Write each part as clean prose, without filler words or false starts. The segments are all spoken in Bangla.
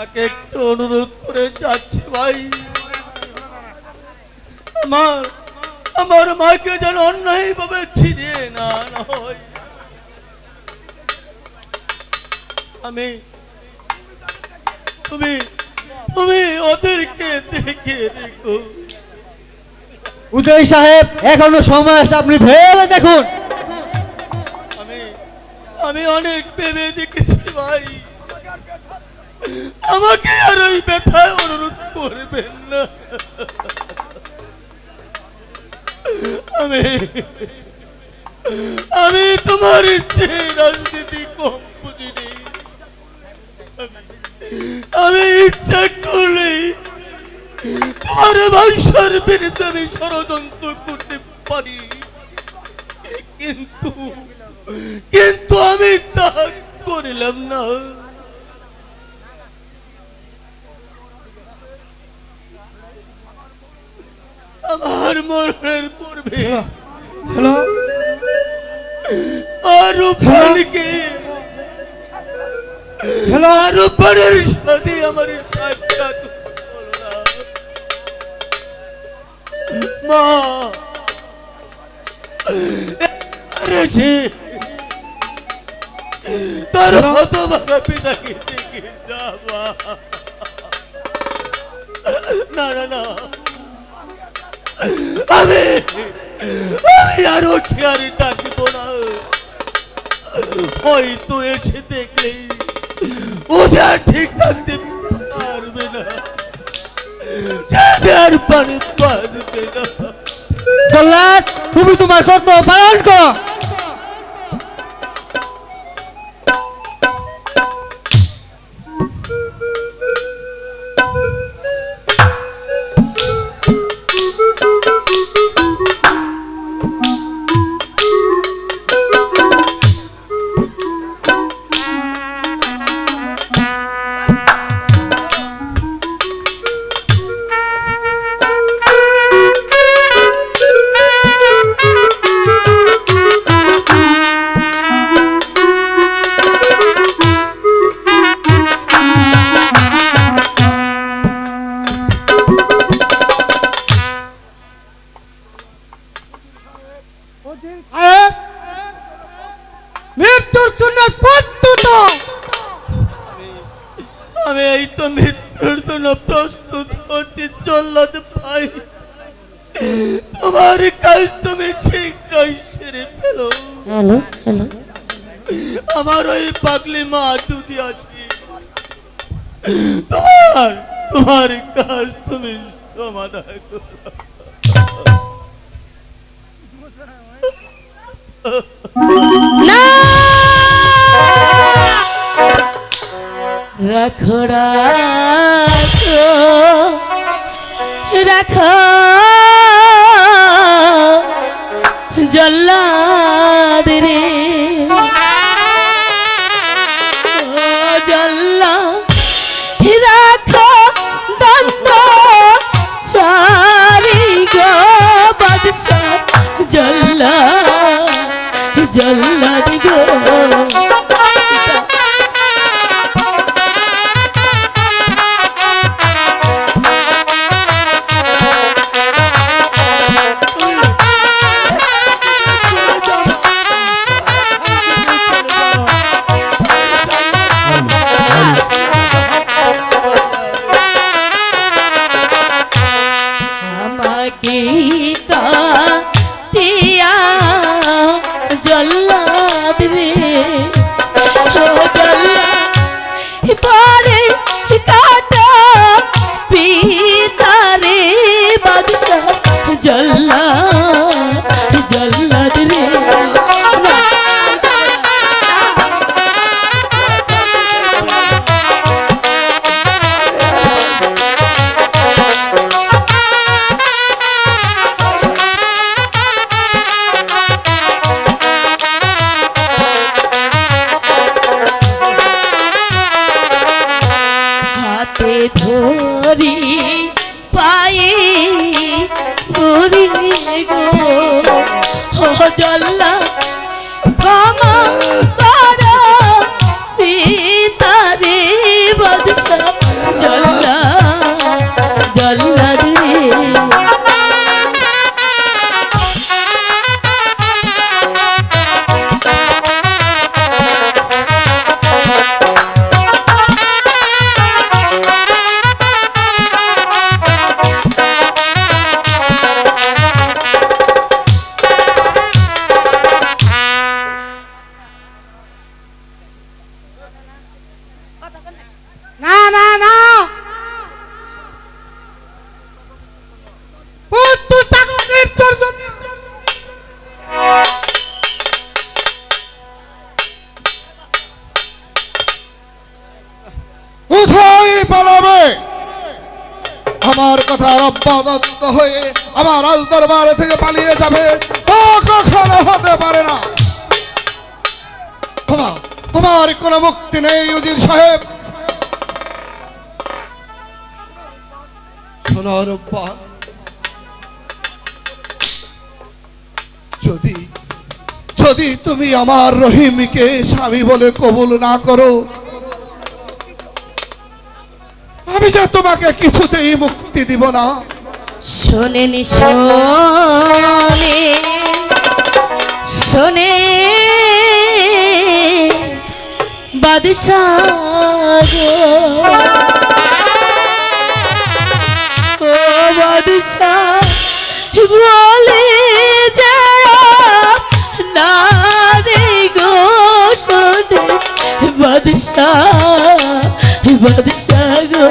তাকে একটু অনুরোধ করে যাচ্ছি ভাই, আমার আমার মাকে যেন অন্যায় ভাবে ছিনিয়ে না হয়। আমি তুমি তুমি ওদেরকে দেখে রেখো। উদয় সাহেব, এখনো সময় আছে, আপনি ভেবে দেখুন। আমি আমি অনেক ভেবে দেখেছি ভাই, আমাকে আর ওই ব্যথায় অনুরোধ করবেন না। আমি আমি তোমার ইচ্ছে রাজনীতি কম বুঝিনি। আমি ইচ্ছা করলেই তোমার বংশের বিরুদ্ধে আমি ষড়যন্ত্র করতে পারি, কিন্তু কিন্তু আমি তা করিলাম না। আমার মরণের পূর্বে হ্যালো, আর রূপালীকে হ্যালো, আর রূপালীর সাথে আমার সাক্ষাৎ হলো না। মা আরে তার হতভাগা পিতাকে দেখে যাওয়া। না না না, আমি আমি আরো খেয়ারি ডাকব না। হয়তো এসে দেখলেই ওদের ঠিক থাকতে পারবে না, আর পানি বাঁধবে না। জল্লাদ, তুমি তোমার কর্তব্য পালন করো। মৃত্যুর জন্য প্রস্তুত। আমি এই তো মৃত্যুর জন্য প্রস্তুত হচ্ছি জল্লাদ ভাই। তোমার কাজ তুমি শীঘ্রই সেরে ফেলো। হ্যালো হ্যালো, আমার ওই পাগলি মা যদি আসি, তোমার তোমার কাজ তুমি সমাধান করো। না রাখো রাখো রাখো জল্লাদ রে, ও জল্লাদ রাখো দন্ত চারি গো বাদশা জল্লাদ জল্লাদ গো। আমাকে কাটিয়া জল্লাদ রে, ও জল্লাদ পরে কাটা পিতারে বাদশা জল্লাদ জল্লাদ রে। হাতে ধরি পায়ে ধরি গো, ও জল্লাদ ক্ষমা করো পিতারে বাদশা আমার কথা অব্যাহত হয়ে আমার রাজ দরবারে থেকে পালিয়ে যাবে তা কখনো হতে পারে না। তোমার কোনো মুক্তি নেই উজির সাহেব। যদি যদি তুমি আমার রহিমকে স্বামী বলে কবুল না করো, আমি যে তোমাকে কিছুতেই মুক্তি দিব না। শোনেনি শোনে শোনে বাদশাহ ও বাদশাহ বলে যায় না রে গো শোনে বাদশাহ বাদশাহ গো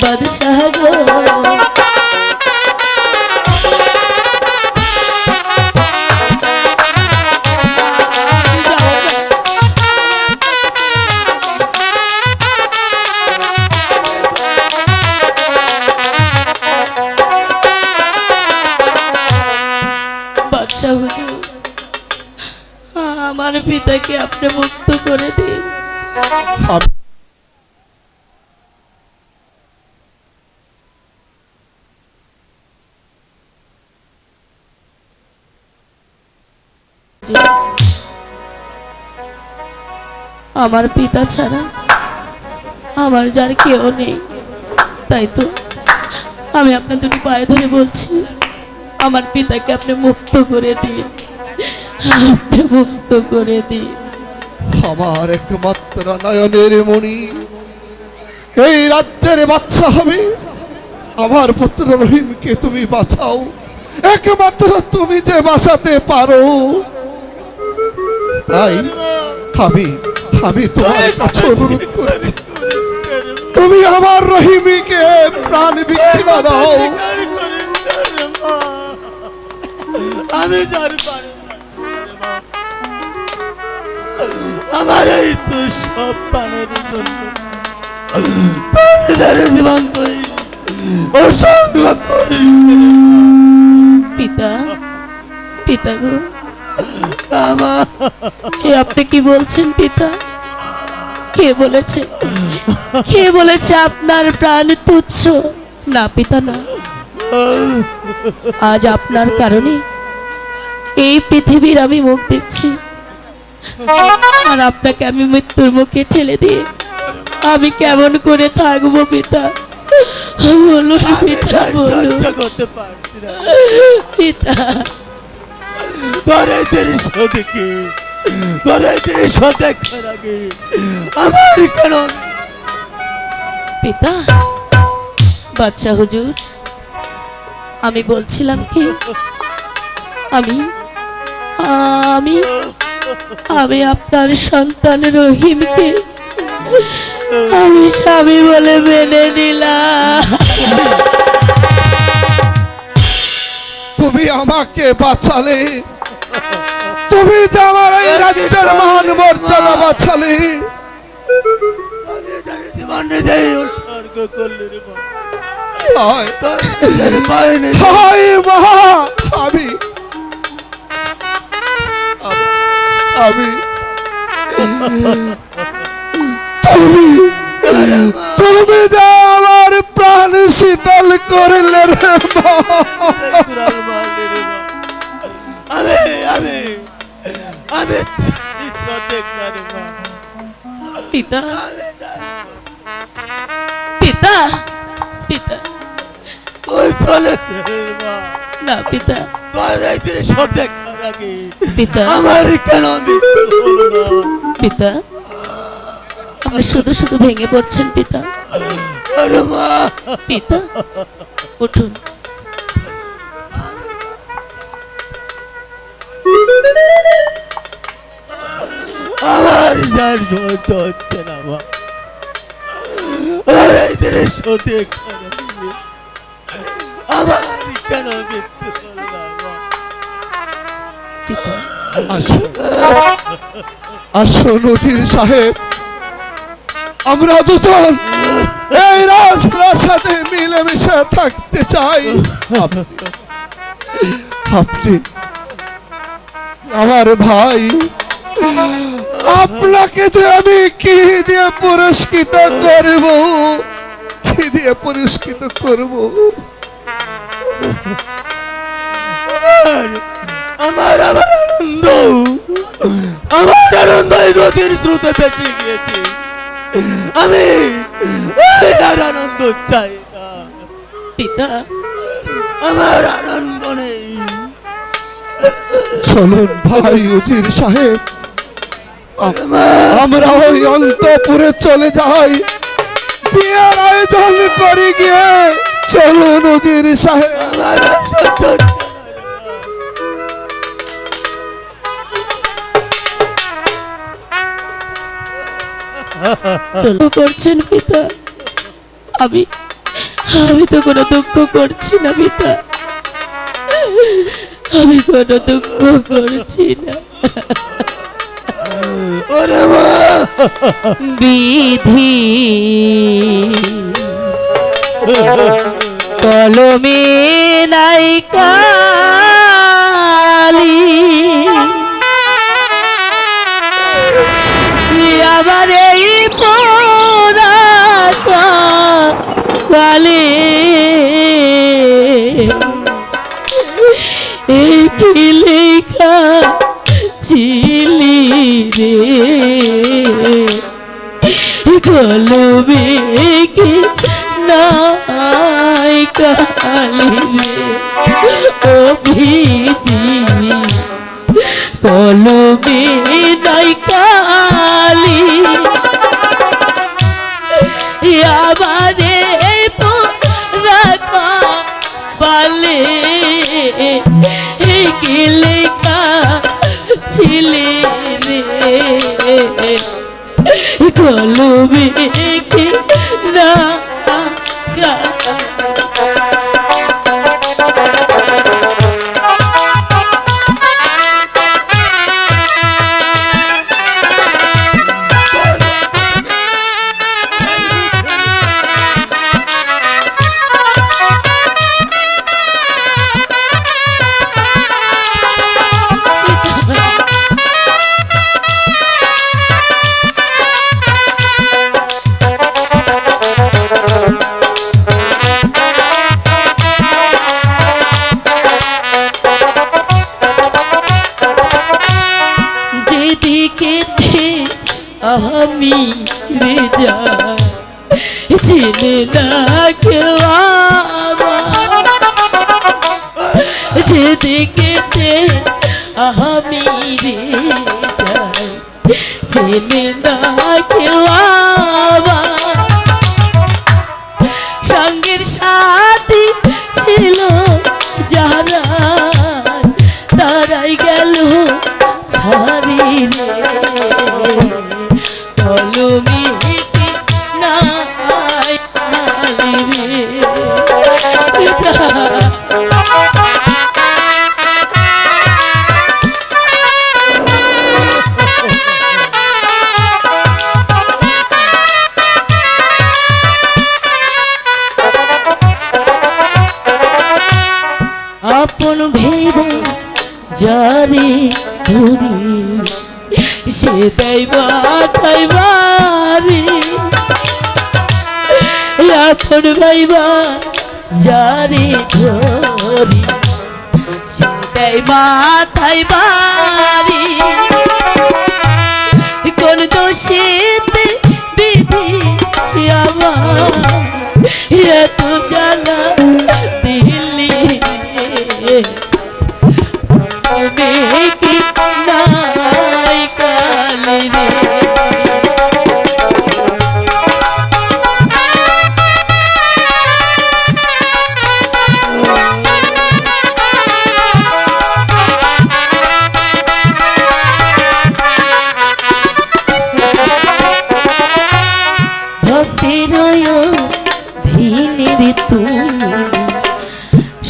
বাদশাহ গো বাদশাহ হুজুর, আমার পিতাকে আপনি মুক্ত করে দিন। আমার পিতা ছাড়া আমার যার কেউ নেই, তাই তো আমি আপনার দুটি পায়ে ধরে বলছি, আমার পিতাকে আপনি মুক্ত করে দিন, আপনি মুক্ত করে দিন। আমার একমাত্র নয়নের মণি এই রাজ্যের বাচ্চা হবে, আমার পুত্র রহিমকে তুমি বাঁচাও, একমাত্র তুমি যে বাঁচাতে পারো। তাই আমি তোমার কাছে অনুরোধ করেছি, তুমি আমার রহিমীকে প্রাণ ভিক্ষা দাও। আমি যার পারি আমার এই তো সব পানের জন্য জীবন তুই পিতা পিতা গো, আপনি কি বলছেন পিতা? কে বলেছে আপনার প্রাণ তুচ্ছ? না পিতা না, আজ আপনার কারণে এই পৃথিবীর আমি মুখ দেখছি, আর আপনাকে আমি মৃত্যুর মুখে ঠেলে দিয়ে আমি কেমন করে থাকবো পিতা? বলুন পিতা, বলুন পিতা। পিতা বাদশাহ হুজুর, আমি বলছিলাম কি, আমি আমি আমি আপনার সন্তান রহিমকে আমি স্বামী বলে মেনে নিলাম। তুমি আমাকে বাঁচালে, তুমি যে আমার এই রাজ্যের মান মর্যাদা বাঁচালে, করলি রে মা? হায় তোর নিজের পায়ে নেই। হায় মা, আমি আমি তুমি তুমি যা আমার প্রাণ শীতল করলে রে মা। কুড়াল মারলি রে মা। আমি আমি আমি সঠিক না রে মা। পিতা আমি জানি না। পিতা পিতা ওই চলে রে মা। না পিতা তোর একদিন সঠিক করার আগে পিতা আমার কেন মৃত্যু হলো না? পিতা আপনি শুধু শুধু ভেঙে পড়ছেন পিতা। আরে মা, পিতা উঠুন। আমার যার সহ্য হচ্ছে না মা। আর এই দিনে সঠিক করার আগে আমার কেন মৃত্যু হলো না মা? পিতা আসো আসো নদীর সাহেব, আমরা দুজন এই রাজপ্রাসাদে মিলেমিশে থাকতে চাই। আপনি আমার ভাই, আপনাকে তো আমি কি দিয়ে পুরস্কৃত করব, কি দিয়ে পুরস্কৃত করব? আমার আমার আনন্দ, আমার আনন্দ এই নদীর স্রোতে বেঁচে গিয়েছে। আমি আর আনন্দ চাই না। পিতা আমার আনন্দ নেই। চলুন ভাই উজির সাহেব, আমরা ওই অন্তপুরে চলে যাই, বিয়ের আয়োজন করে গিয়ে। চলুন উজির সাহেব। আমার আর সহ্য হচ্ছে না রে মা। চলো করছেন পিতা। আমি আমি তো কোনো দুঃখ করছি না পিতা, আমি কোনো দুঃখ করছি না। ওরে মা, বিধি কলমে নাই কালি, আবার এই পোড়া কালে এই কি লেখা ছিলি রে কলমে কি নাই কালি রে ও বিধি কলমে নাই কালি, আমারে রাখা বালে কি লেখা ছিলে রে কলমে কি রাখা। যেদিকেতে আমি রেজা চিনে না কেউ আমার, যেদিকেতে আমি রেজা চিনে না কেউ আমার, সঙ্গের সাথী ছিল যারা তারাই গেল ছাড়ি রে কলমে কি নাই কালি রে পিতা। আপন ভাইবা যারে ধরি সেটাই মাথায় বাড়ি কোন দোষেতে বিধি আমার এত জ্বালা দিলি রে কি নাই কালি রে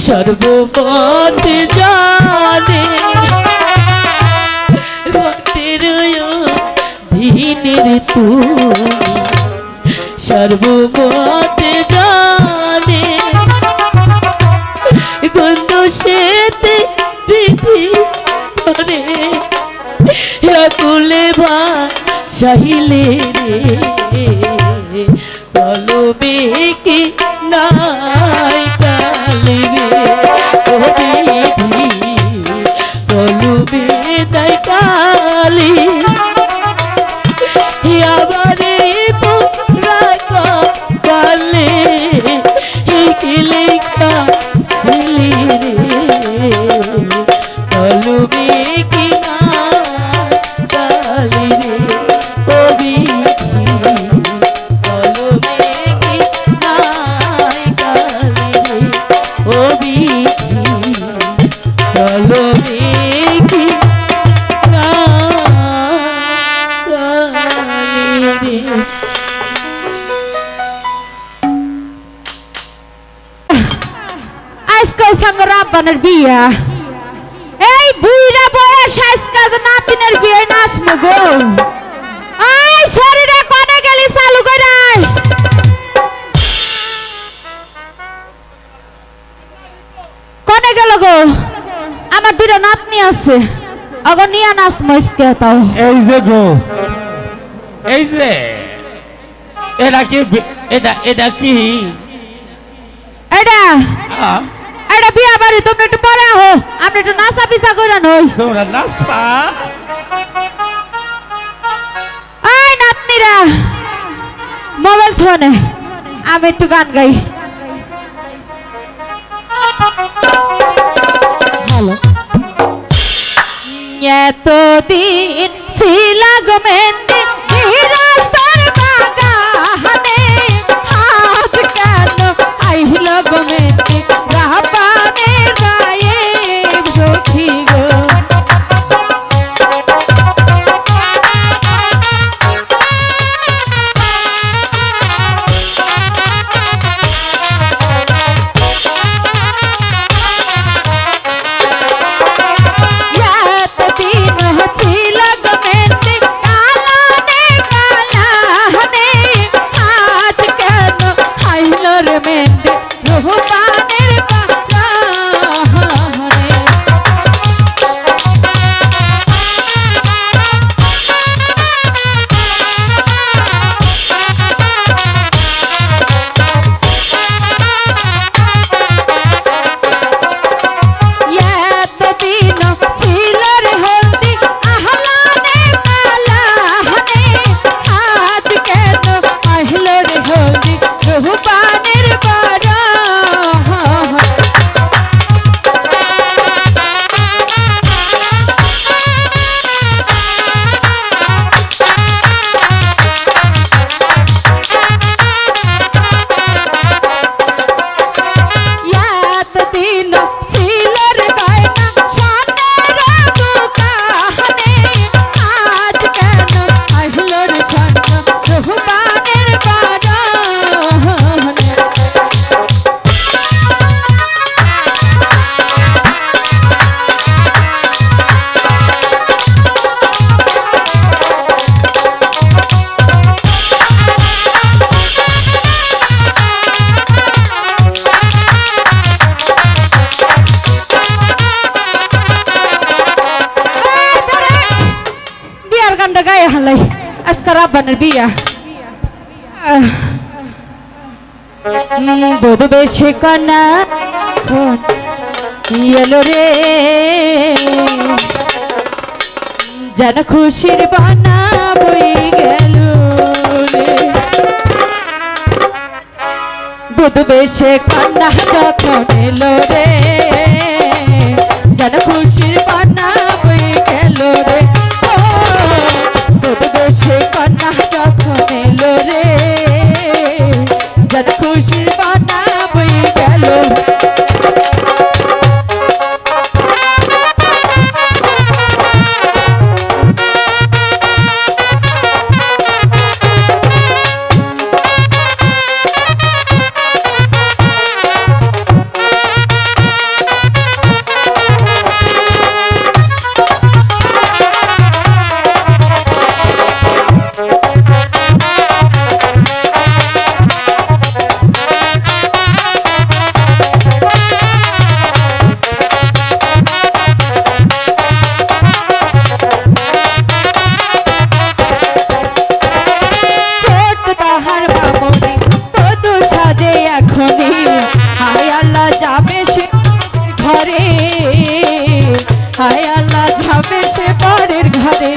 সর্বপথ জানে ভক্তের ধীনের তুমি সর্বপথ জানে গন্ধ সেতে বিধি করে কুলে ভাসাইলে রে কলবে কি নাই কালি রে ও বিধি কলবে নাই কালি আবারে পুরা কালে কি লেখা ছিলি রে কলবে কি নাই কালি রে ও বিধি কলবে কি নাই কালি রে ও বিধি কলবে কি নাই কালি রে আজকে সাঙ্গর আব্বানের বিয়া এই বুইরা বয়স আজকে নাতিনের বিয়ে নাচমু গো আই শরীরে কোনে গেলি চালু করে আয় কোনে গেল গো আমার দুটো নাতনি আছে অগো নিয়া নাচমু আজকে তাও এই যে গো এই যে এটা কি এটা কি এটা আহ, এটা বিয়া বাড়ি তুমি একটু পরে আহো আমরা একটু নাচা পিসা করে নই তোমরা নাচবা আই নাতনিরা মোবাইল ফোনে আমি একটু গান গাই ভালো এতদিন ছিলা গো মেন্দি রাস্তার বাগানে আজ কেন আইল গো মেন্দি রাপানে গায়ে সখী গো হালাই আজকে রাব্বানের বিয়া বধু বেশে কন্যা এলো রে যেন খুশির বানা বই গেল রে বধু বেশে কন্যা যখন এলো রে যেন খুশির বানা বই গেল রে ও বধু বেশে কন্যা যখন এলো রে যেন খুশির বানা বই গেল হায় আল্লাহ যাবে সে পরের ঘরে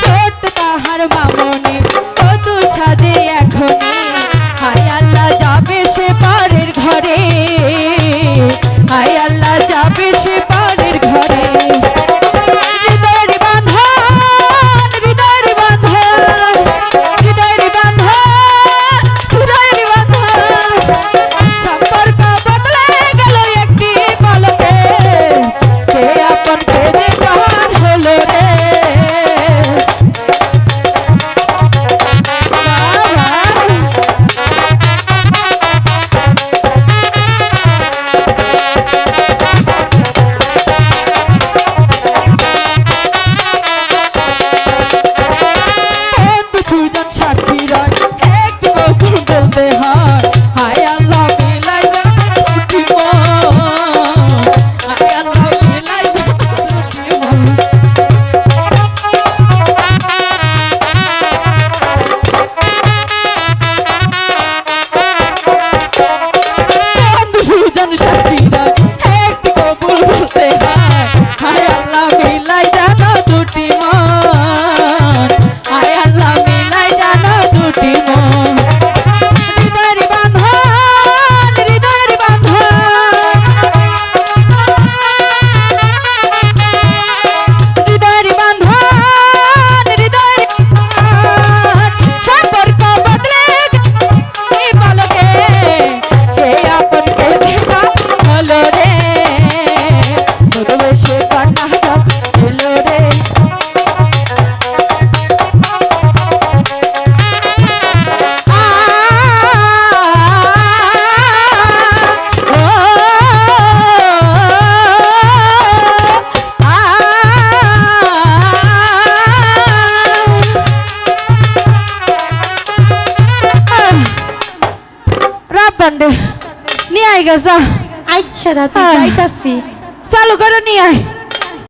ছোট তাহার মামনি কত সাজে এখনই হায় আল্লাহ যাবে সে পরের ঘরে হায় আল্লাহ যাবে সে পরের ঘরে নিয়ে আয় গেছা আচ্ছা দাদু হ্যাঁ। যাইতাছি চালু করো নিয়ে আয়